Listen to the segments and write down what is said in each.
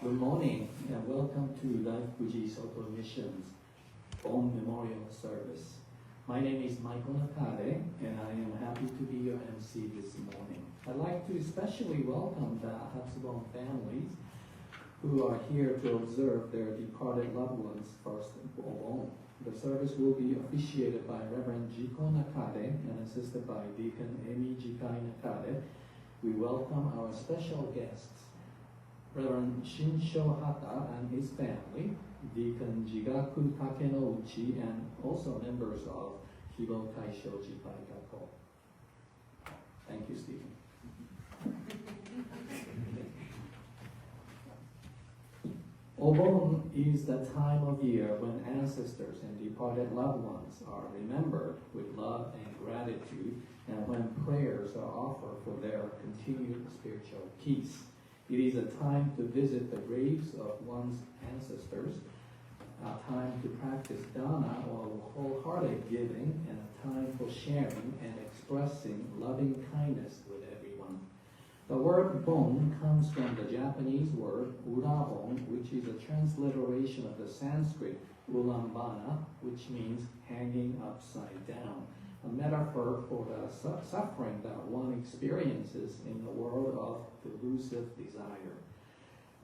Good morning and welcome to Daifukuji Soto Mission's Obon Memorial Service. My name is Michael Nakade and I am happy to be your MC this morning. I'd like to especially welcome the Hatsubon families who are here to observe their departed loved ones first Obon. The service will be officiated by Reverend Jiko Nakade and assisted by Deacon Emi Jikai Nakade. We welcome our special guests, Reverend Shinsho Hata and his family, Deacon Jigaku Takenouchi, and also members of Hilo Taishoji Soto. Thank you, Stephen. Obon is the time of year when ancestors and departed loved ones are remembered with love and gratitude, and when prayers are offered for their continued spiritual peace. It is a time to visit the graves of one's ancestors, a time to practice Dharma or wholehearted giving, and a time for sharing and expressing loving kindness with everyone. The word bon comes from the Japanese word urabon, which is a transliteration of the Sanskrit ulambana, which means hanging upside down, a metaphor for the suffering that one experiences in the world of delusive desire.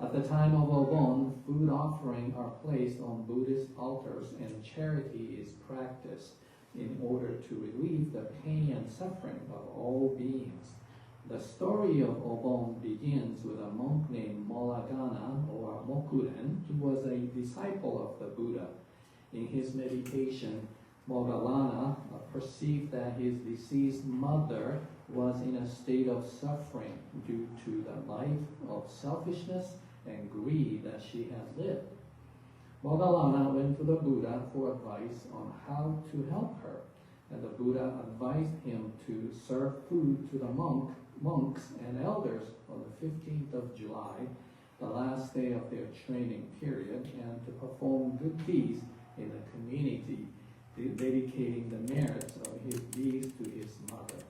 At the time of Obon, food offerings are placed on Buddhist altars and charity is practiced in order to relieve the pain and suffering of all beings. The story of Obon begins with a monk named Molagana or Mokuren, who was a disciple of the Buddha. In his meditation, Mogalana perceived that his deceased mother was in a state of suffering due to the life of selfishness and greed that she had lived. Mogalana went to the Buddha for advice on how to help her, and the Buddha advised him to serve food to the monks and elders on the 15th of July, the last day of their training period, and to perform good deeds in the community, dedicating the merits of his deeds to his mother.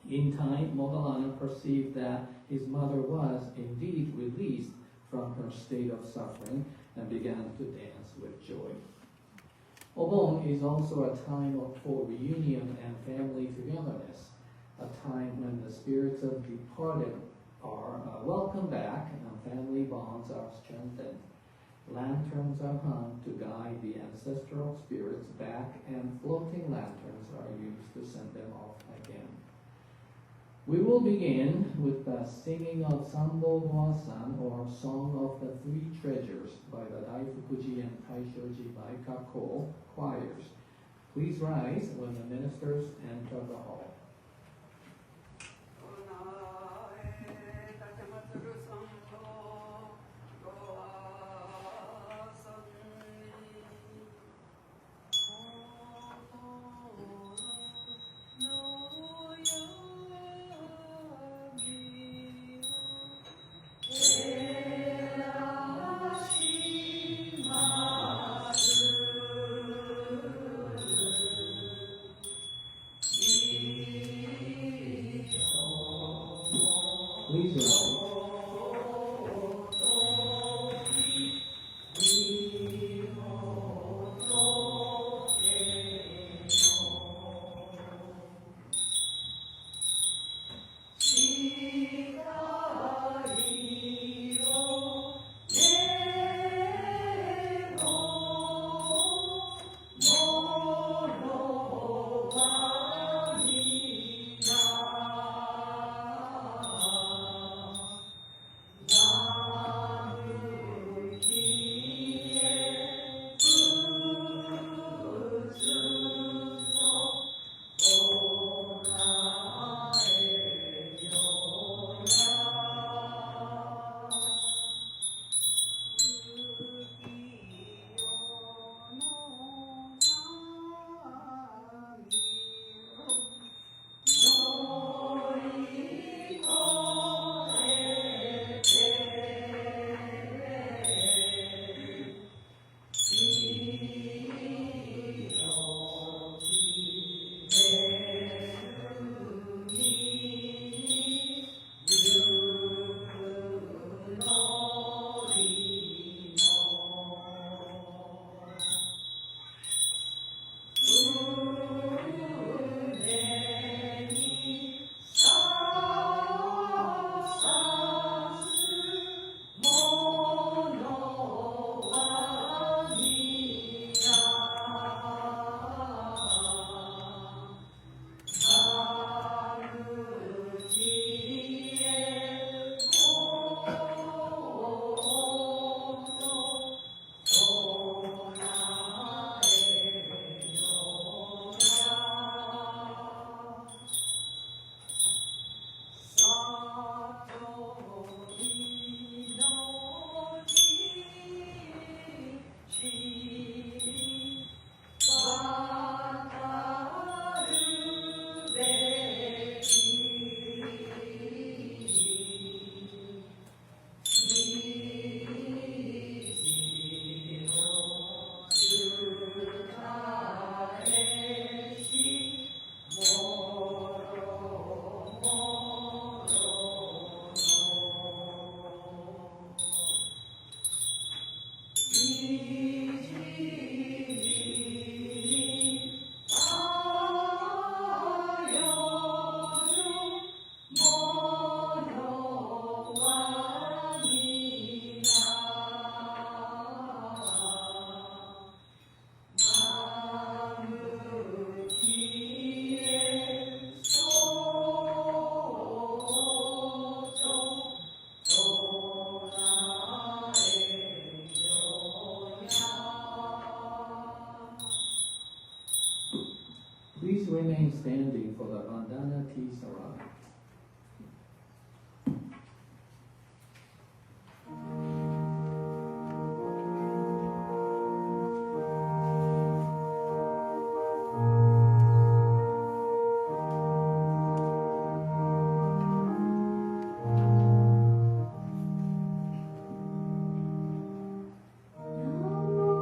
In time, Mogalana perceived that his mother was indeed released from her state of suffering and began to dance with joy. Obon is also a time for reunion and family togetherness, a time when the spirits of departed are welcomed back and family bonds are strengthened. Lanterns are hung to guide the ancestral spirits back, and floating lanterns are used to send them off again. We will begin with the singing of Sambo Hwa-san, or Song of the Three Treasures, by the Daifukuji and Taishoji Baikako choirs. Please rise when the ministers enter the hall. Please rise. Please remain standing for the Vandana Tea Sarana. Namo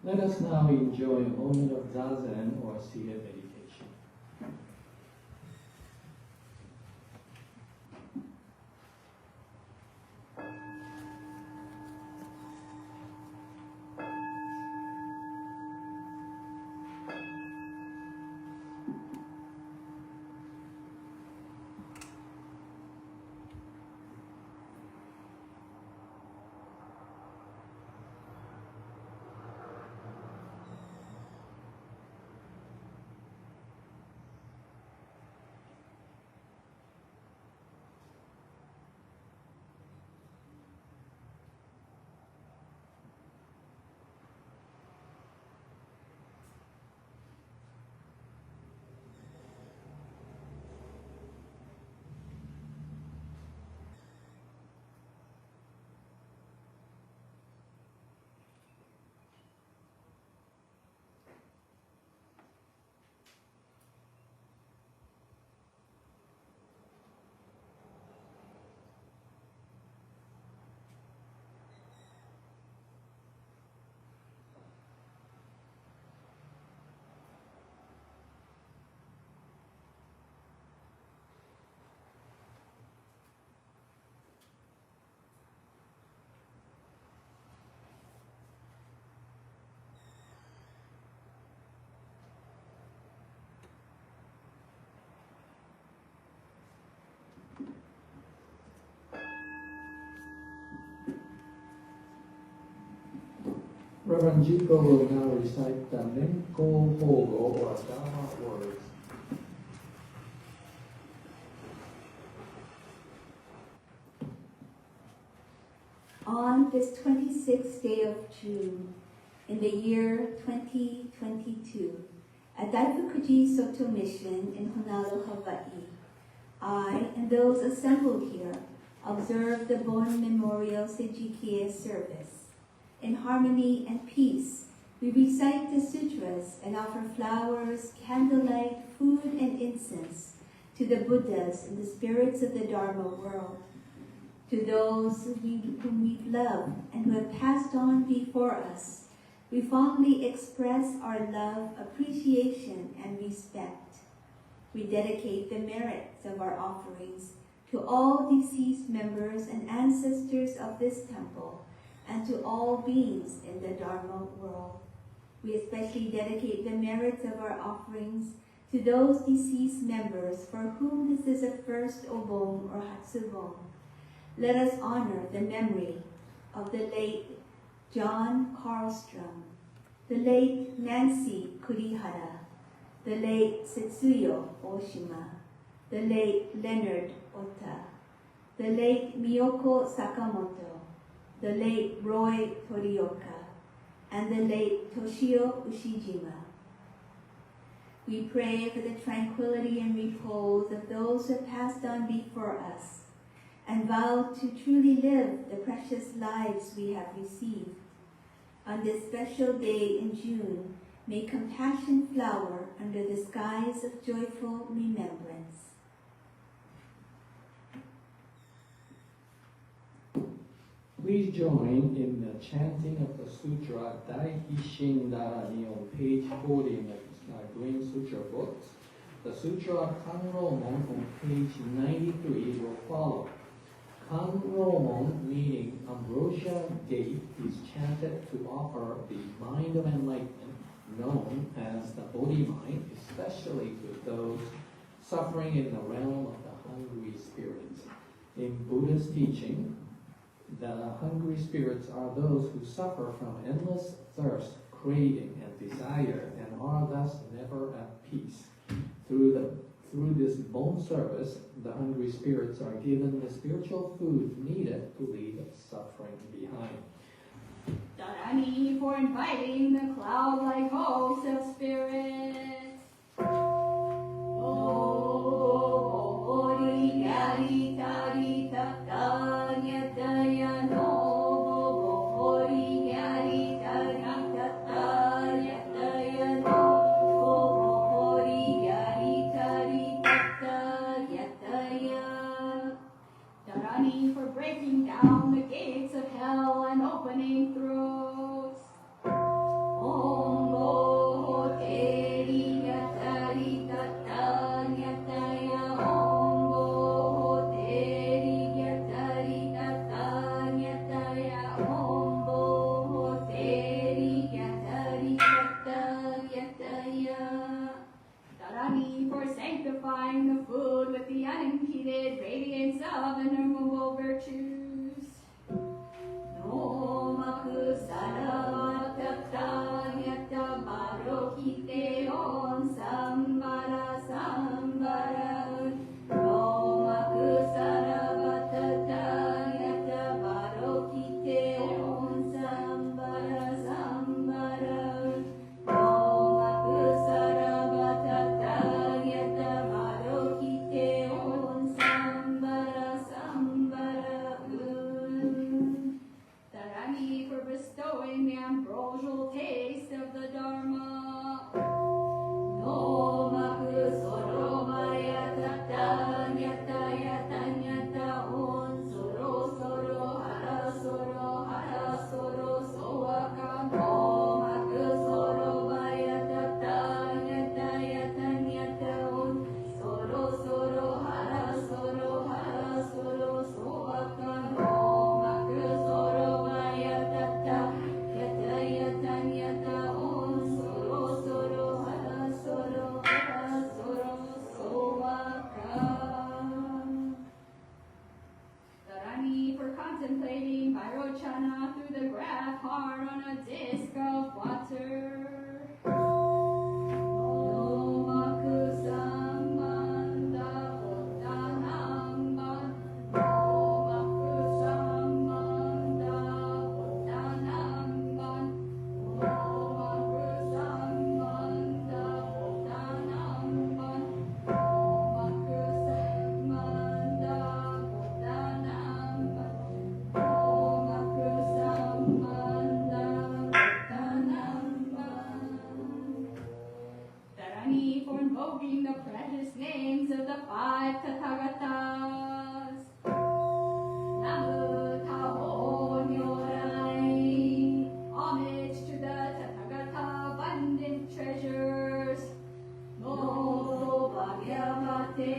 Let us now enjoy a moment of zazen or seated meditation. Reverend Jiko will now recite the Nenko Hogo or Dharma words. On this 26th day of June, in the year 2022, at Daifukuji Soto Mission in Honolulu, Hawaii, I and those assembled here observe the Bon Memorial Seijikie service. In harmony and peace, we recite the sutras and offer flowers, candlelight, food, and incense to the Buddhas and the spirits of the Dharma world. To those whom we've loved and who have passed on before us, we fondly express our love, appreciation, and respect. We dedicate the merits of our offerings to all deceased members and ancestors of this temple, and to all beings in the Dharma world. We especially dedicate the merits of our offerings to those deceased members for whom this is a first Obon or Hatsubon. Let us honor the memory of the late John Carlstrom, the late Nancy Kurihara, the late Setsuyo Oshima, the late Leonard Ota, the late Miyoko Sakamoto, the late Roy Torioka, and the late Toshio Ushijima. We pray for the tranquility and repose of those who have passed on before us, and vow to truly live the precious lives we have received. On this special day in June, may compassion flower under the skies of joyful remembrance. Please join in the chanting of the sutra Daihishin Darani on page 40 in the Green Sutra books. The sutra Kanromon on page 93 will follow. Kanromon, meaning ambrosia gate, is chanted to offer the mind of enlightenment, known as the Bodhi mind, especially to those suffering in the realm of the hungry spirits. In Buddha's teaching, the hungry spirits are those who suffer from endless thirst, craving, and desire, and are thus never at peace. Through this Obon service, the hungry spirits are given the spiritual food needed to leave suffering behind. Dharani for inviting the cloud-like host of spirits. Dharani for breaking down the gates of hell and opening throats. Darani for bestowing the ambrosial taste of the Dharma. No maku soro maya tata nyata yata nyata on soro soro hara soro sowaka no maku soro maya tata nyata yata nyata on soro soro hara soro sowaka no maku soro maya tata yata yata nyata on soro soro hara soro sowaka. Dharani for contemplating Vairochana through the graph heart on a disc of water. Dharani for invoking the precious names of the five Tathagatas. Namu Taho Nyorai. Homage to the Tathagata abundant treasures. No Bhagavate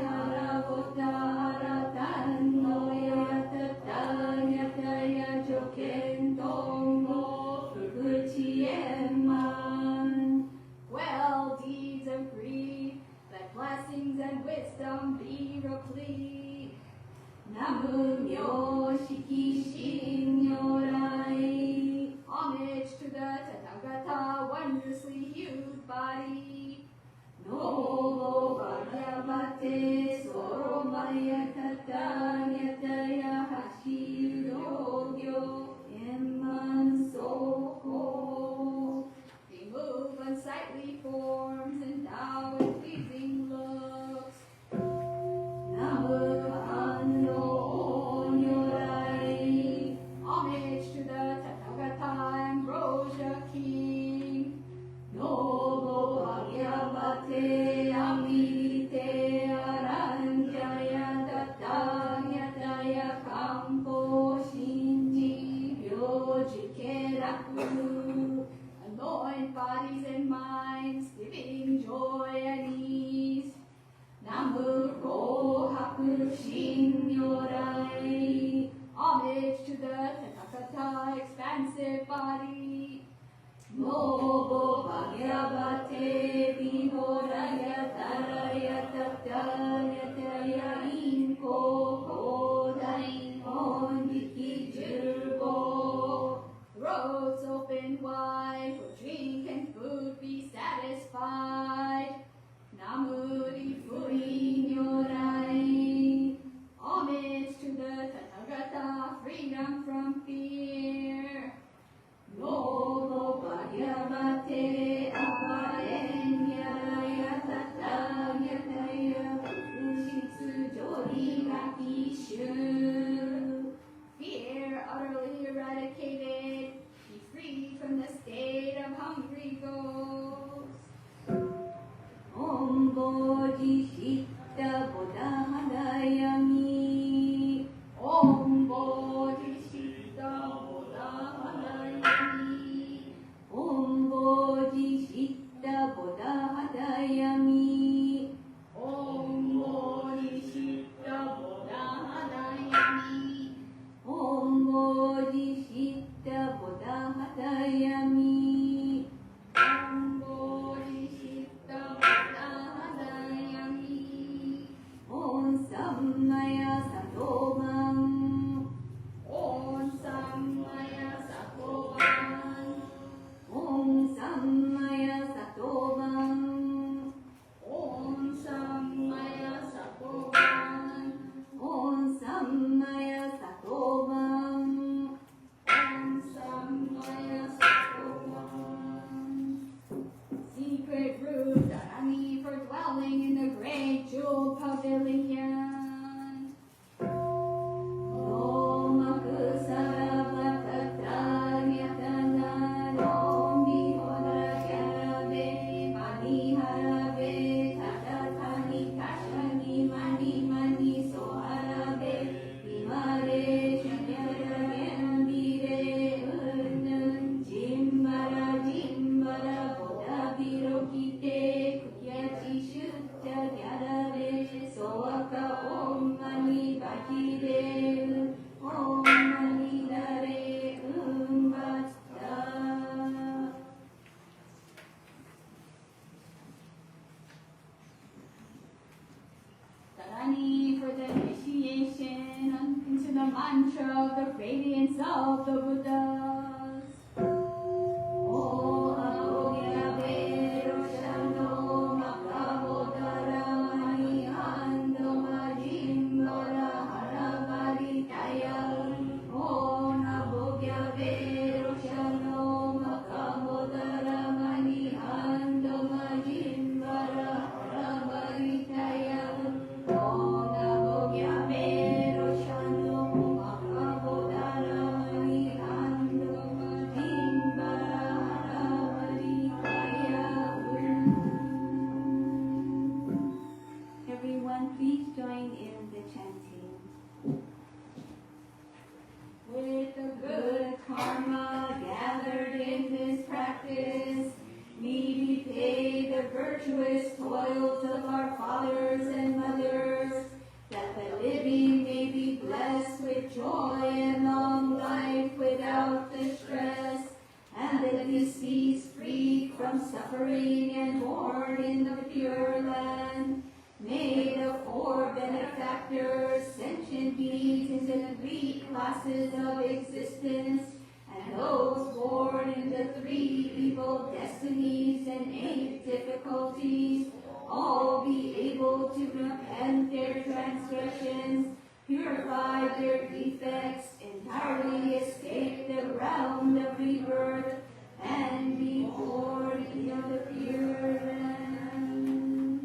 Haravota Haratan no Yatata Yataya Joken Tongo Fukuchi Emman. Well, deeds of grief, let blessings and wisdom be replete. Namu Myo Shiki Shin Nyorai. Homage to the Tathagata wondrously hued body. No Bhagavate Soro Maya Tata Nyataya Hashi Yogyo Emman Soko. Remove unsightly forms, endow with pleasing looks. Namu Anno Nyorai. Homage to the Tathagata Ambrosia King. No Bhagavate Amite Aranjaya Datta Nyataya Kampo Shinji Yojike Raku. Anoint bodies and minds, giving joy and ease. Namu Kohaku Shin Nyorai. Homage to the Tathagata expansive body. No Bhagavate Vihoraya Taraya Tataya Taya Inko Hodai Hondiki Jirgo. Roads open wide, for drink and food be satisfied. Namuri Furi Nyorai. Homage to the Tathagata, freedom from fear. No Bhagavate Aparenyaya Tataya Taya Ushitsu Jori Rakishu. Fear utterly eradicated, be free from the state of hungry ghosts. Om Bodhi Shitta Bodhadayami. Om Bodhi Shitta Bodhadayami. Om Bodhi Shitta Bodhadayami. Om Bodhi Shitta Bodhadayami. Om Bodhi Shitta Bodhadayami. Om practice. We repay the virtuous toils of our fathers and mothers, that the living may be blessed with joy and long life without distress, and the deceased freed from suffering and born in the pure land. May the four benefactors, sentient beings in the three classes of existence, and those born in the three evil destinies and 8 difficulties, all be able to repent their transgressions, purify their defects, entirely escape the round of rebirth, and be born in the pure land.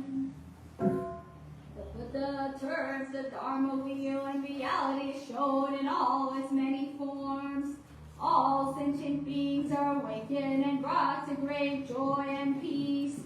The Buddha turns the Dharma wheel, and reality is shown in all its many forms. All sentient beings are awakened and brought to great joy and peace.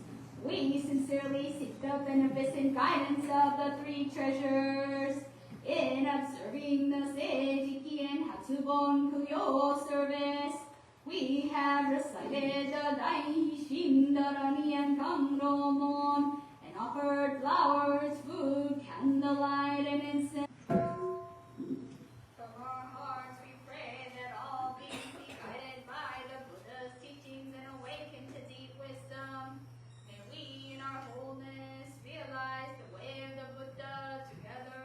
We sincerely seek the beneficent guidance of the 3 treasures. In observing the Seijiki and Hatsubon Kuyo service, we have recited the Daishin, Dharani, and Kangromon, and offered flowers, food, candlelight, and incense. From our hearts we pray that all beings be guided by the Buddha's teachings and awaken to deep wisdom. May we in our wholeness realize the way of the Buddha together.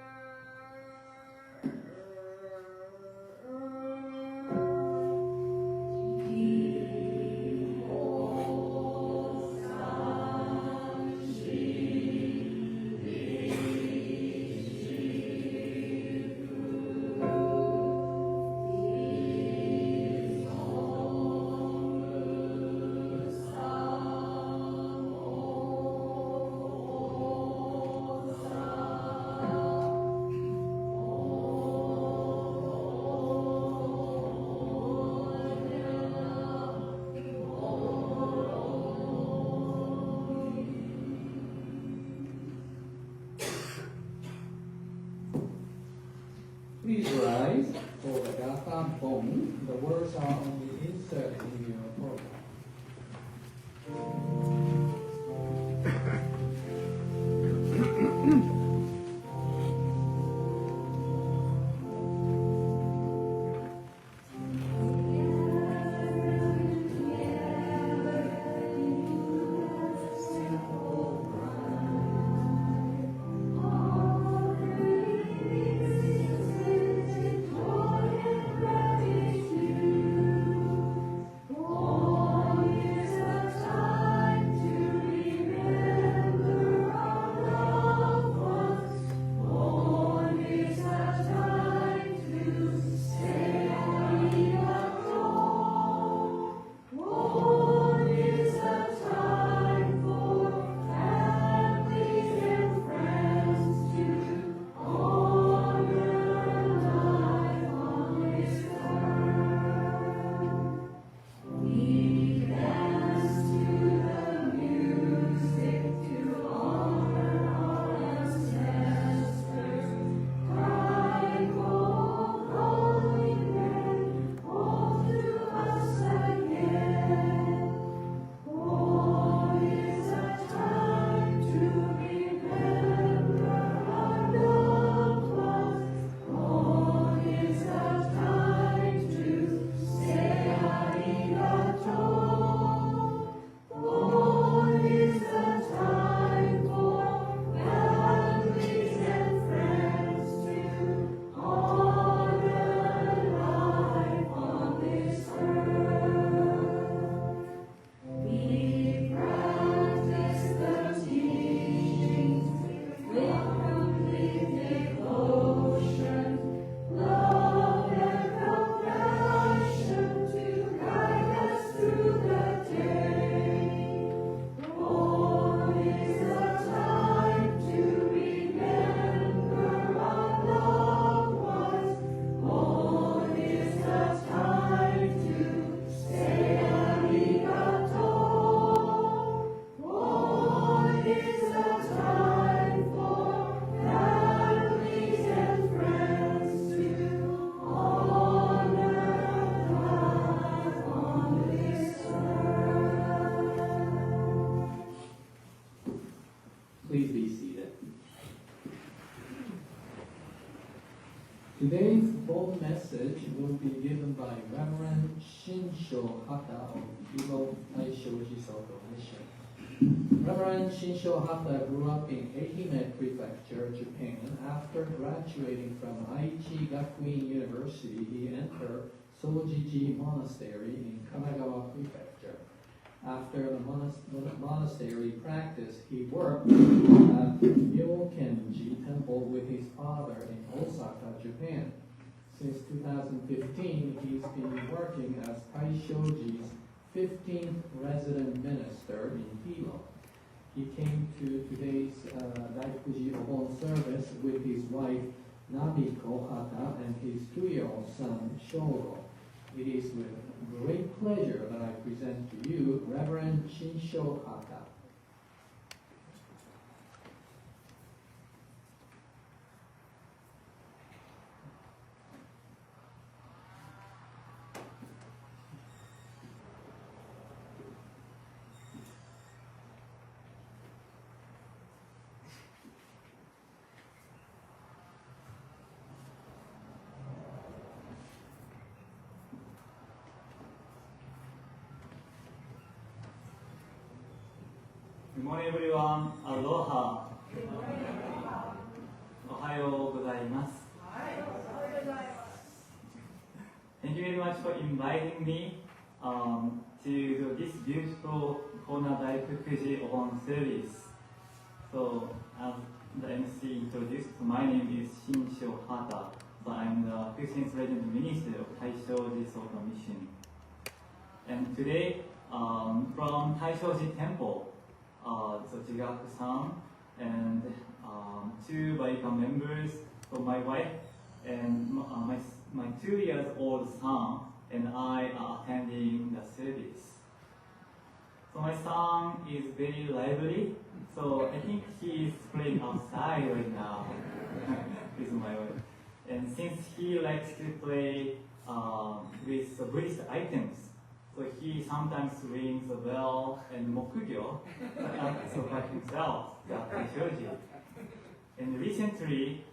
Please rise for the Gatha Bong. The words are on the insert in your program. Time to Today's bold message will be given by Reverend Shinsho Hata of Hilo, Taishoji Soto Mission. Reverend Shinsho Hata grew up in Ehime Prefecture, Japan. After graduating from Aichi Gakuin University, he entered Sojiji Monastery in Kanagawa Prefecture. After the monastery practice, he worked at Ryokenji Temple with his father in Osaka, Japan. Since 2015, he's been working as Taishoji's 15th resident minister in Hilo. He came to today's Daifukuji Obon Service with his wife Namiko Hata and his 2-year-old son Shoro. It is with great pleasure that I present to you Reverend Shinsho Hata. Good morning, everyone. Aloha. Ohayo gozaimasu. Thank you very much for inviting me to this beautiful Kona Daifukuji Obon Service. So, as the MC introduced, my name is Shinsho Hata. So I'm the 15th Resident Minister of Taishoji Soto Mission. And today, from Taishoji Temple, so Jigaku-san and 2 Baika members, so my wife and my 2-year-old son and I are attending the service. So my son is very lively, so I think he is playing outside right now with my wife. And since he likes to play with Buddhist items, so he sometimes rings a bell and mokugyo, so by himself, the Taishoji. And recently,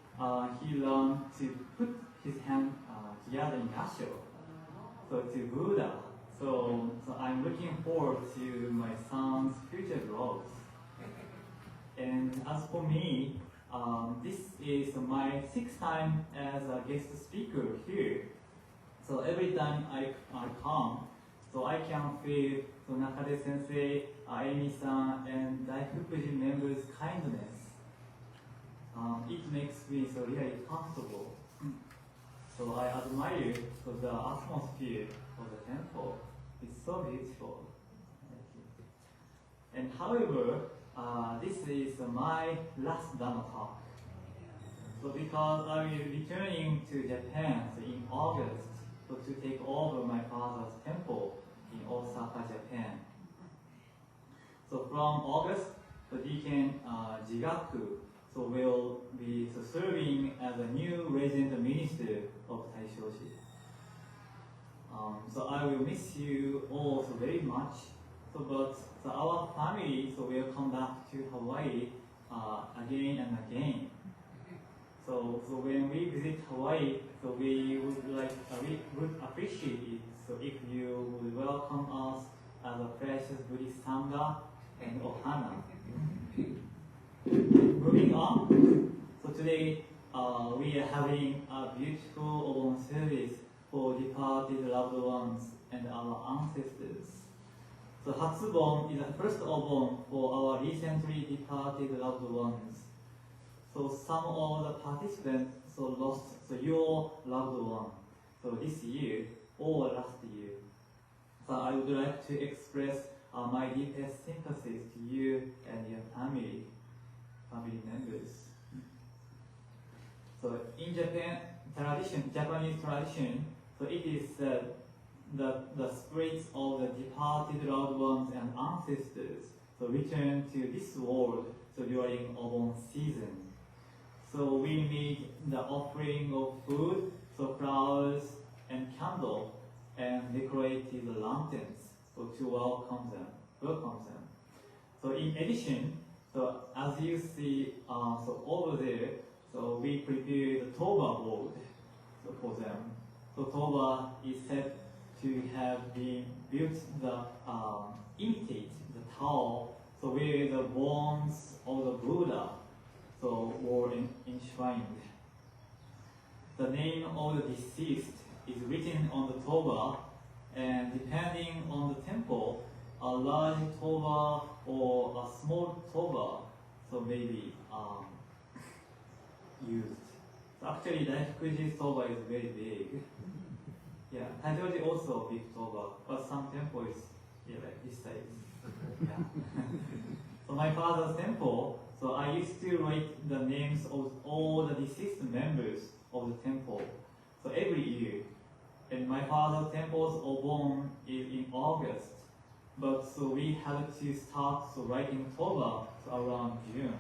he learned to put his hand together in Asho, so to Buddha. So I'm looking forward to my son's future growth. And as for me, this is my 6th time as a guest speaker here. So every time I come, so I can feel Nakade Sensei, Aimi-san, and Daifukuji members' kindness. It makes me so really comfortable. So I admire the atmosphere of the temple. It's so beautiful. And however, this is my last Dharma talk. So because I will be returning to Japan in August, so to take over my father's temple in Osaka, Japan. So from August, the deacon Jigaku will be serving as a new resident minister of Taishoji. So I will miss you all so very much. But our family will come back to Hawaii again and again. So when we visit Hawaii, so we would appreciate it. So if you would welcome us as a precious Buddhist Sangha and Ohana. Moving on. So today we are having a beautiful Obon service for departed loved ones and our ancestors. So Hatsubon is the first Obon for our recently departed loved ones. So some of the participants lost your loved one. So this year or last year. So I would like to express my deepest sympathies to you and your family members. So in Japanese tradition, so it is said that the spirits of the departed loved ones and ancestors return to this world during Obon season. So we made the offering of food, flowers and candle, and decorated lanterns to welcome them. So in addition, as you see over there, we prepared the toba board. so for them. So Toba is said to have been built the imitate the Tao, so where the bones of the Buddha so were enshrined. The name of the deceased is written on the Toba, and depending on the temple, a large Toba or a small Toba so may be used. So actually, Daifukuji Toba is very big. Yeah, Taishoji also big Toba, but some temple is like this size. Yeah. So my father's temple, so I used to write the names of all the deceased members of the temple. So every year, and my father's temple's Obon is in August, but so we had to start so writing Toba so around June.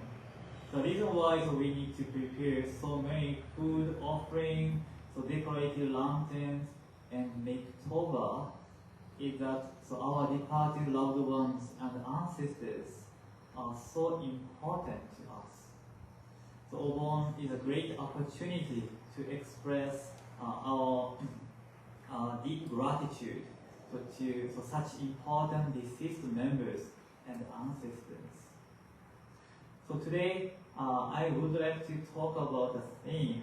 The reason why so we need to prepare so many food offering, so decorated lanterns, and make Toba is that so our departed loved ones and ancestors are so important to us. So Obon is a great opportunity to express our deep gratitude for such important deceased members and ancestors. So today I would like to talk about the theme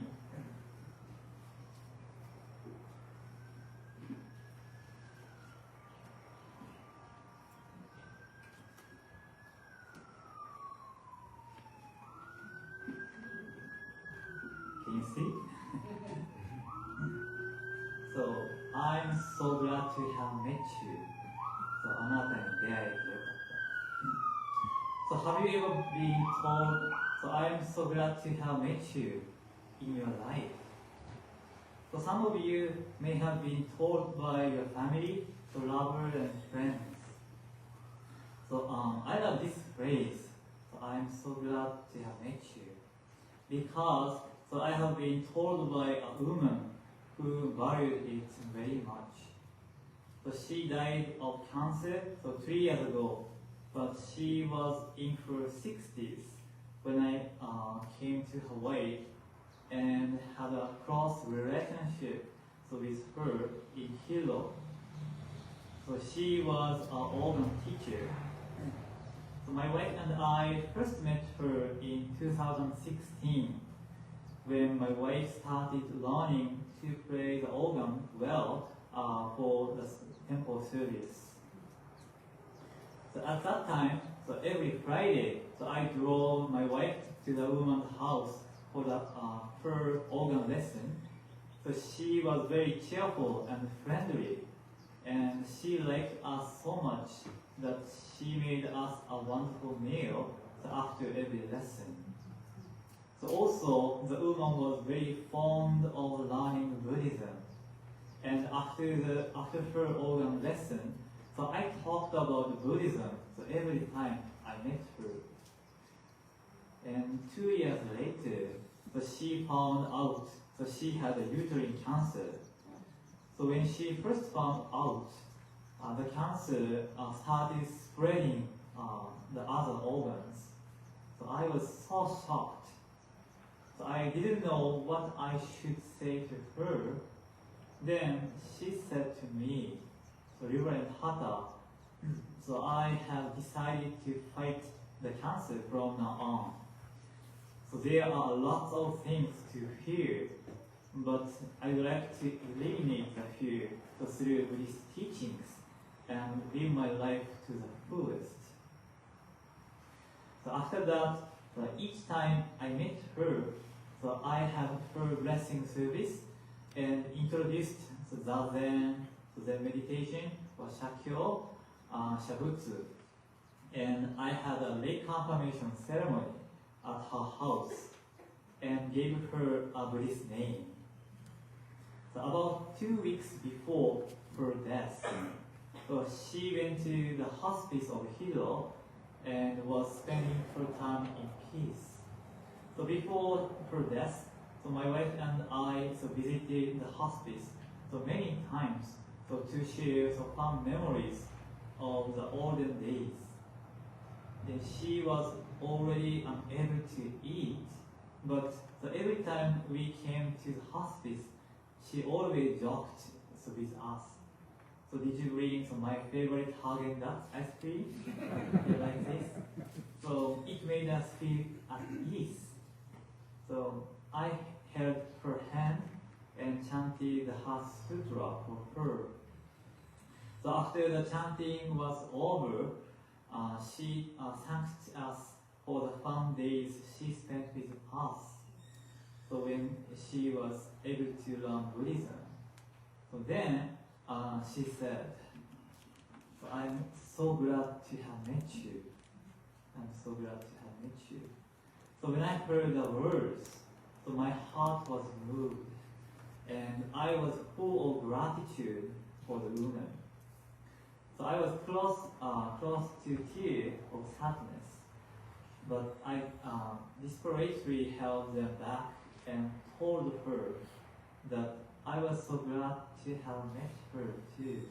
Can you see? So I'm so glad to have met you. So あなたに出会えてよかった。So have you ever been told, so I'm so glad to have met you in your life? So some of you may have been told by your family, so lovers and friends. So I love this phrase, so I'm so glad to have met you. Because so I have been told by a woman who valued it very much. So she died of cancer 3 years ago, but she was in her 60s when I came to Hawaii and had a close relationship with her in Hilo. So she was an organ teacher. So my wife and I first met her in 2016 when my wife started learning to play the organ well for the temple service. So at that time, so every Friday, so I drove my wife to the woman's house for the her organ lesson. So she was very cheerful and friendly, and she liked us so much that she made us a wonderful meal after every lesson. So also, the woman was very fond of learning Buddhism. And after her organ lesson, so I talked about Buddhism so every time I met her. And 2 years later, so she found out so she had a uterine cancer. So when she first found out, the cancer started spreading the other organs. So I was so shocked. So I didn't know what I should say to her. Then she said to me, so Reverend Hata, so I have decided to fight the cancer from now on. So there are lots of things to fear, but I would like to eliminate the fear through Buddhist teachings and live my life to the fullest. So after that, so each time I met her, so I have her blessing service and introduced so Zazen, so Zen meditation, or Shakyo, Shabutsu. And I had a lay confirmation ceremony at her house and gave her a Buddhist name. So about 2 weeks before her death, so she went to the hospice of Hilo and was spending her time in peace. So before her death, so my wife and I so visited the hospice so many times so to share so fun memories of the olden days. Then she was already unable to eat, but so every time we came to the hospice, she always joked with us. So did you bring my favorite Haagen-Dazs ice cream? Like this. So it made us feel at ease. So I held her hand and chanted the Heart Sutra for her. So after the chanting was over, she thanked us for the fun days she spent with us. So when she was able to learn Buddhism, so then she said, so I'm so glad to have met you. I'm so glad to have met you. So when I heard the words, so my heart was moved, and I was full of gratitude for the woman. So I was close to tears of sadness, but I desperately held them back and told her that I was so glad to have met her too.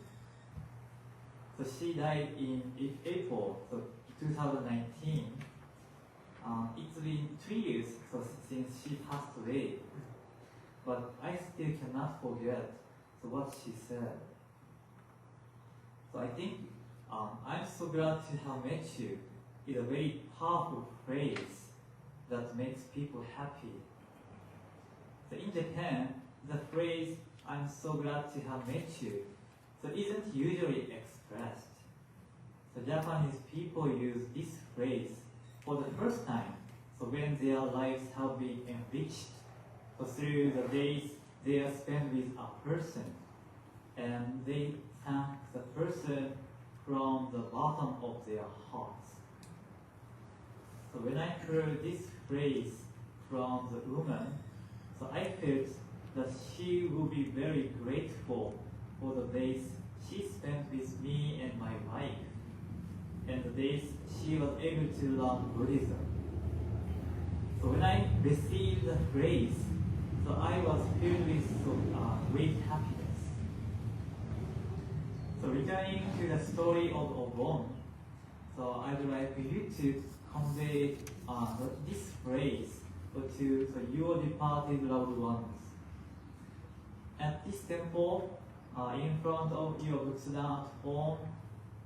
So she died in April, so 2019. It's been 3 years since she passed away, but I still cannot forget what she said. So I think I'm so glad to have met you is a very powerful phrase that makes people happy. So in Japan, the phrase I'm so glad to have met you so isn't usually expressed. So Japanese people use this phrase for the first time, so when their lives have been enriched, so through the days they are spent with a person, and they thank the person from the bottom of their hearts. So when I heard this phrase from the woman, so I felt that she would be very grateful for the days she spent with me and my wife, and the days she was able to learn Buddhism. So when I received the phrase, so I was filled with great happiness. So returning to the story of Obon, so I'd like you to convey this phrase to your departed loved ones. At this temple, in front of your Butsudan at home,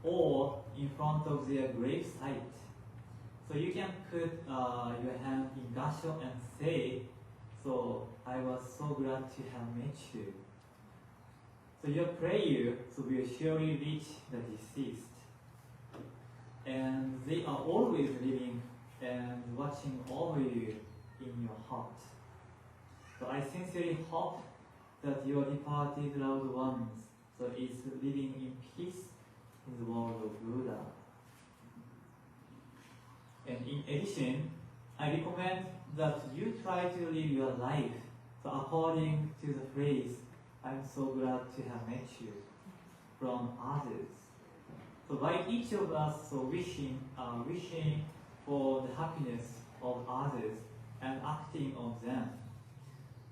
or in front of their grave site. So you can put your hand in gasho and say, so I was so glad to have met you. So your prayer will surely reach the deceased. And they are always living and watching over you in your heart. So I sincerely hope that your departed loved ones is living in peace in the world of Buddha. And in addition, I recommend that you try to live your life according to the phrase, I'm so glad to have met you, from others. So by each of us wishing for the happiness of others and acting on them,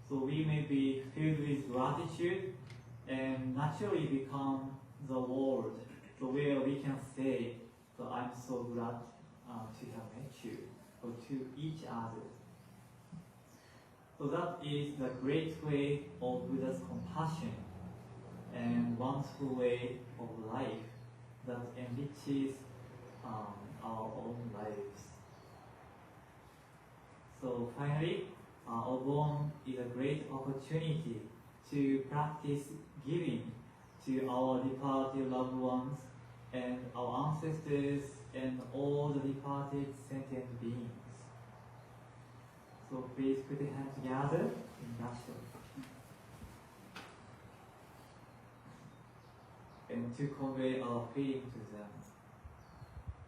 so we may be filled with gratitude and naturally become the world where we can say, so I'm so glad to have met you, or to each other. So that is the great way of Buddha's compassion and wonderful way of life that enriches our own lives. So finally, Obon is a great opportunity to practice giving to our departed loved ones and our ancestors and all the departed sentient beings. So please put your hands together in gasho. And to convey our feeling to them.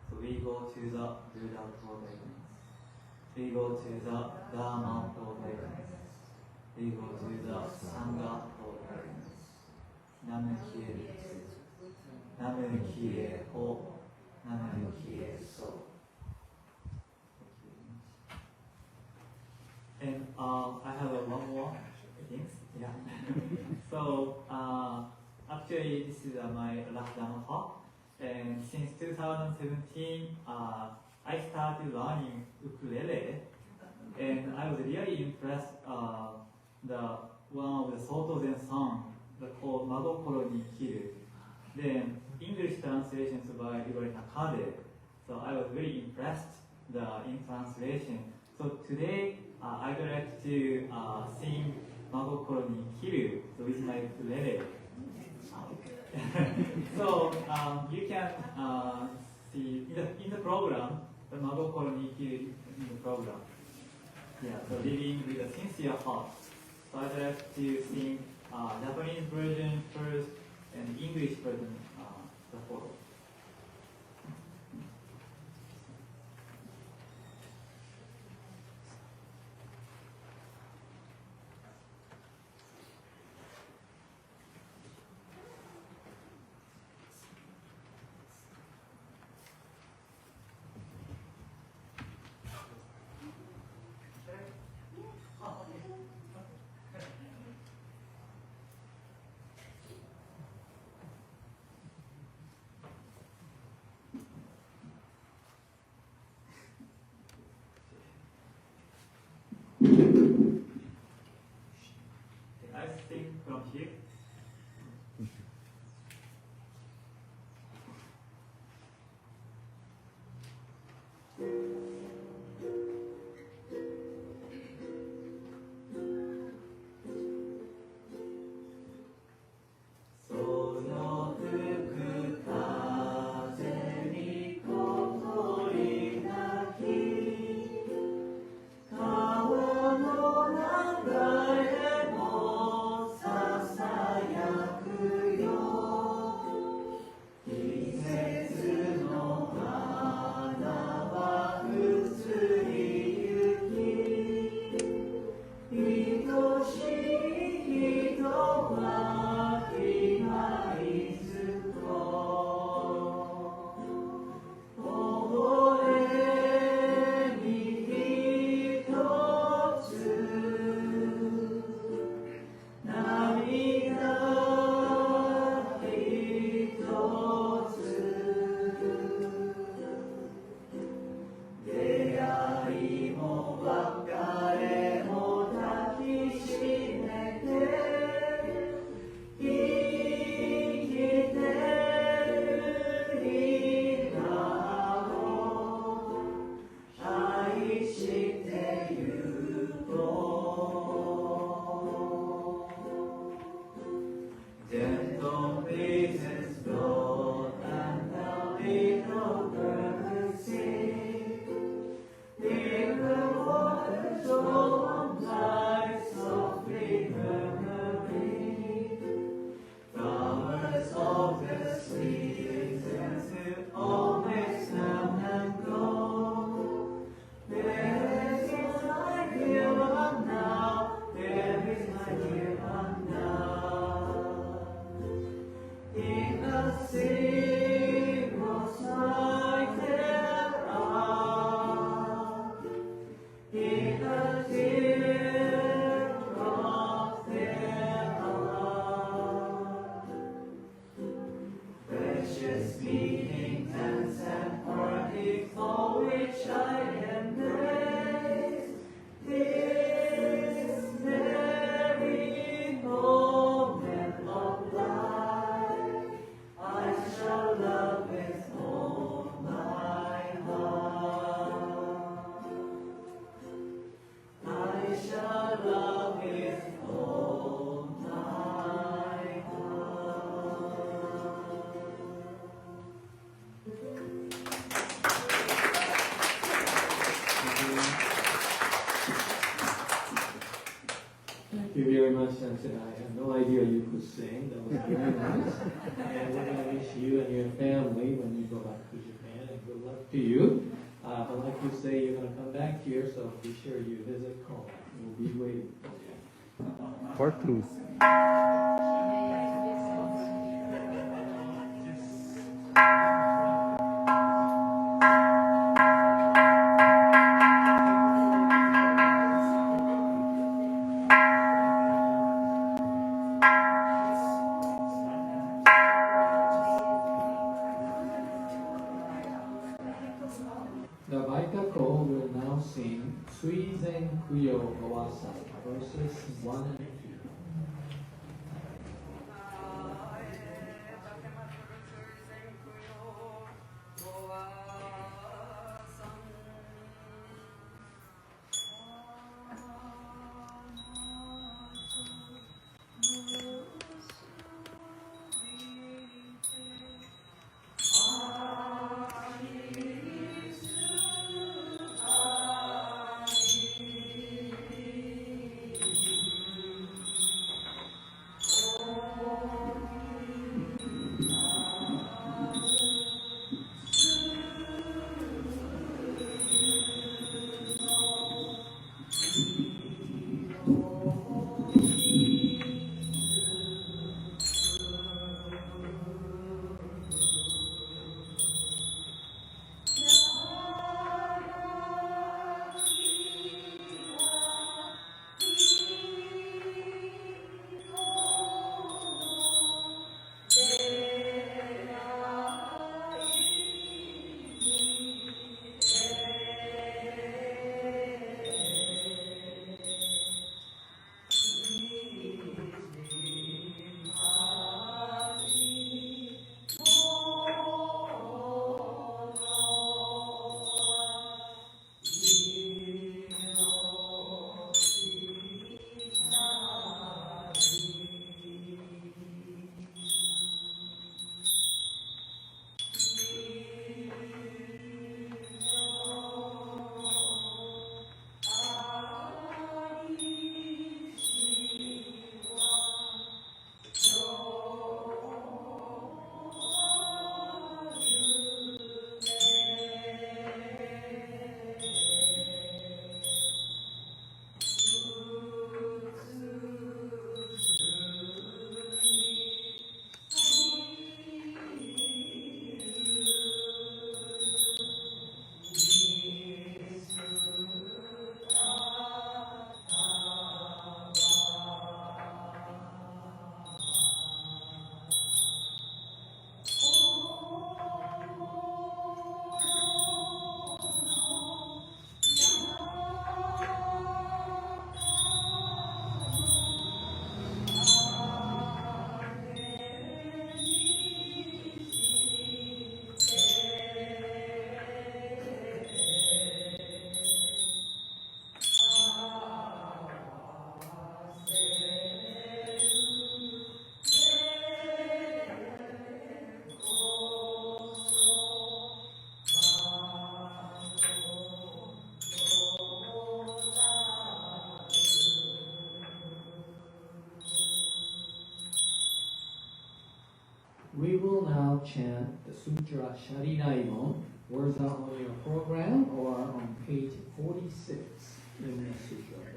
So we go to the Buddha forbearance. We go to the Dharma forbearance. We go to the Sangha forbearance. Namu Kie Tsu. Namu Kie Ho. Namu Kie So. And I have one more thing. Yeah. So actually, this is my last Dharma talk. And since 2017, I started learning ukulele, and I was really impressed the one of the Soto Zen songs called Madokoro ni Kiru. Then English translations by Reverend Shinsho. So I was very impressed in translation. So today I would like to sing Madokoro ni Kiru with my ukulele. So you can see in the program, the Madokoro ni Kiru in the program. Yeah, so living with a sincere heart. So I'd like to sing Japanese version first and English version the follow. I sing from here. Thank you very much, Sensei. I had no idea you could sing. That was very nice. And we're going to wish you and your family when you go back to Japan, and good luck to you. But like you say, you're going to come back here, so be sure you visit Kona. We'll be waiting for you. Part 2. The Baitako will now sing Suizen Kuyo Owasai, verses 1 and 2. chant the Sutra Shariraigon. Words are on your program or on page 46 in the Sutra book.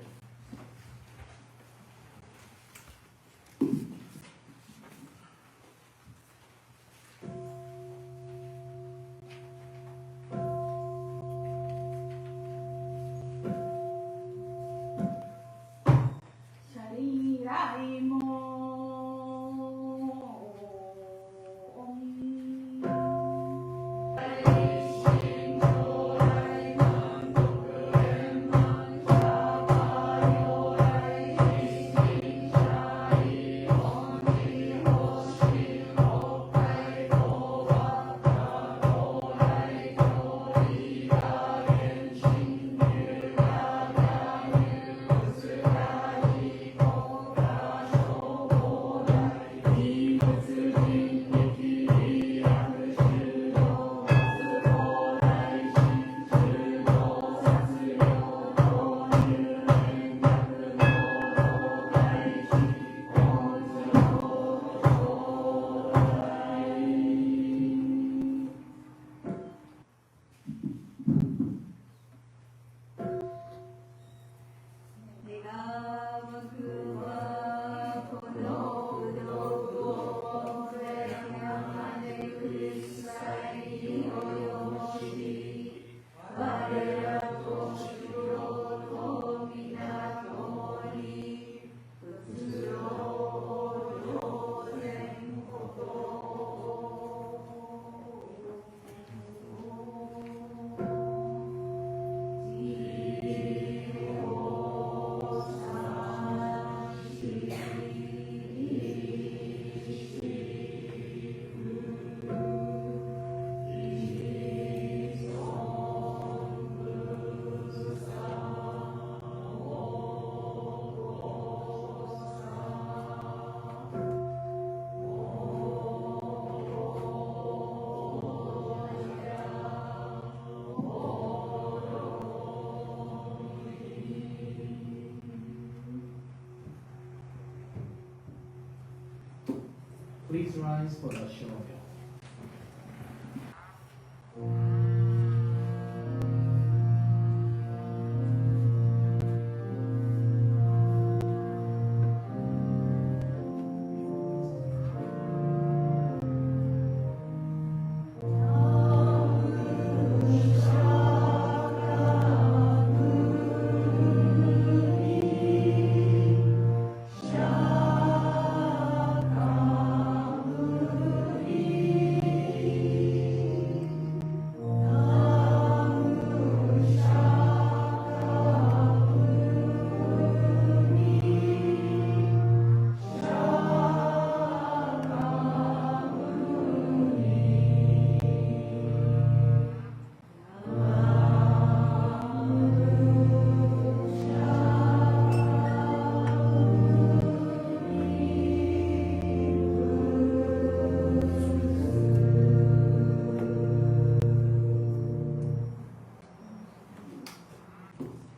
Please rise for the Shoga.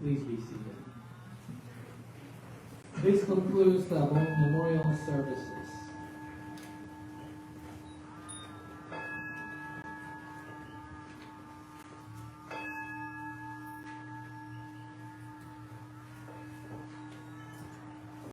Please be seated. This concludes the memorial services.